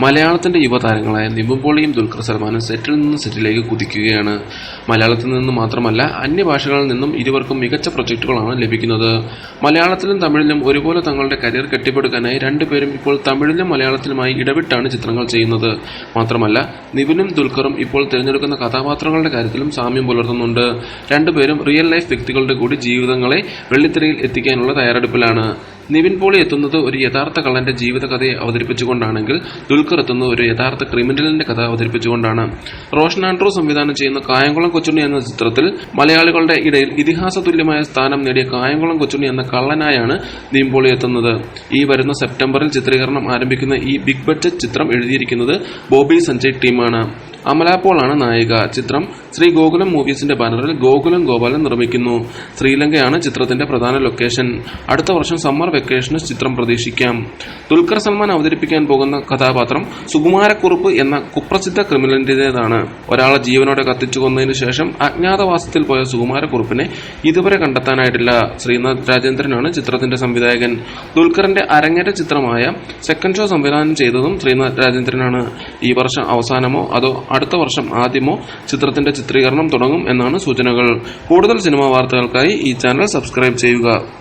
മലയാളത്തിന്റെ യുവതാരങ്ങളായ നിവിൻ പോളിയും ദുൽഖർ സൽമാനും സെറ്റിൽ നിന്ന് സെറ്റിലേക്ക് കുതിക്കുകയാണ്. മലയാളത്തിൽ നിന്ന് മാത്രമല്ല അന്യഭാഷകളിൽ നിന്നും ഇരുവർക്കും മികച്ച പ്രൊജക്ടുകളാണ് ലഭിക്കുന്നത്. മലയാളത്തിലും തമിഴിലും ഒരുപോലെ തങ്ങളുടെ കരിയർ കെട്ടിപ്പടുക്കാനായി രണ്ടുപേരും ഇപ്പോൾ തമിഴിലും മലയാളത്തിലുമായി ഇടവിട്ടാണ് ചിത്രങ്ങൾ ചെയ്യുന്നത്. മാത്രമല്ല നിവിനും ദുൽഖറും ഇപ്പോൾ തിരഞ്ഞെടുക്കുന്ന കഥാപാത്രങ്ങളുടെ കാര്യത്തിലും സാമ്യം പുലർത്തുന്നുണ്ട്. രണ്ടുപേരും റിയൽ ലൈഫ് വ്യക്തികളുടെ കൂടി ജീവിതങ്ങളെ വെള്ളിത്തിരയിൽ എത്തിക്കാനുള്ള തയ്യാറെടുപ്പിലാണ്. നിവിൻ പോളി എത്തുന്നത് ഒരു യഥാർത്ഥ കള്ളന്റെ ജീവിതകഥയെ അവതരിപ്പിച്ചുകൊണ്ടാണെങ്കിൽ ദുൽഖർ എത്തുന്നത് ഒരു യഥാർത്ഥ ക്രിമിനലിന്റെ കഥ അവതരിപ്പിച്ചുകൊണ്ടാണ്. റോഷൻ ആൻഡ്രൂ സംവിധാനം ചെയ്യുന്ന കായംകുളം കൊച്ചുണ്ണി എന്ന ചിത്രത്തിൽ മലയാളികളുടെ ഇടയിൽ ഇതിഹാസ തുല്യമായ സ്ഥാനം നേടിയ കായംകുളം കൊച്ചുണ്ണി എന്ന കള്ളനായാണ് നിവിൻ പോളി എത്തുന്നത്. ഈ വരുന്ന സെപ്റ്റംബറിൽ ചിത്രീകരണം ആരംഭിക്കുന്ന ഈ ബിഗ് ബഡ്ജറ്റ് ചിത്രം എഴുതിയിരിക്കുന്നത് ബോബി സഞ്ജയ് ടീമാണ്. അമല പോളാണ് നായിക. ചിത്രം ശ്രീ ഗോകുലം മൂവീസിന്റെ ബാനറിൽ ഗോകുലം ഗോപാലൻ നിർമ്മിക്കുന്നു. ശ്രീലങ്കയാണ് ചിത്രത്തിന്റെ പ്രധാന ലൊക്കേഷൻ. അടുത്ത വർഷം സമ്മർ വെക്കേഷന് ചിത്രം പ്രതീക്ഷിക്കാം. ദുൽഖർ സൽമാൻ അവതരിപ്പിക്കാൻ പോകുന്ന കഥാപാത്രം സുകുമാരക്കുറുപ്പ് എന്ന കുപ്രസിദ്ധ ക്രിമിനലിന്റേതാണ്. ഒരാളെ ജീവനോടെ കത്തിച്ചു കൊന്നതിനു ശേഷം അജ്ഞാതവാസത്തിൽ പോയ സുകുമാരക്കുറുപ്പിനെ ഇതുവരെ കണ്ടെത്താനായിട്ടില്ല. ശ്രീനാഥ് രാജേന്ദ്രനാണ് ചിത്രത്തിന്റെ സംവിധായകൻ. ദുൽഖറിന്റെ അരങ്ങേറ്റ ചിത്രമായ സെക്കൻഡ് ഷോ സംവിധാനം ചെയ്തതും ശ്രീനാഥ് രാജേന്ദ്രനാണ്. ഈ വർഷം അവസാനമോ അതോ അടുത്ത വർഷം ആദ്യമോ ചിത്രത്തിന്റെ ചിത്രീകരണം തുടങ്ങും എന്നാണ് സൂചനകൾ. കൂടുതൽ സിനിമാ വാർത്തകൾക്കായി ഈ ചാനൽ സബ്സ്ക്രൈബ് ചെയ്യുക.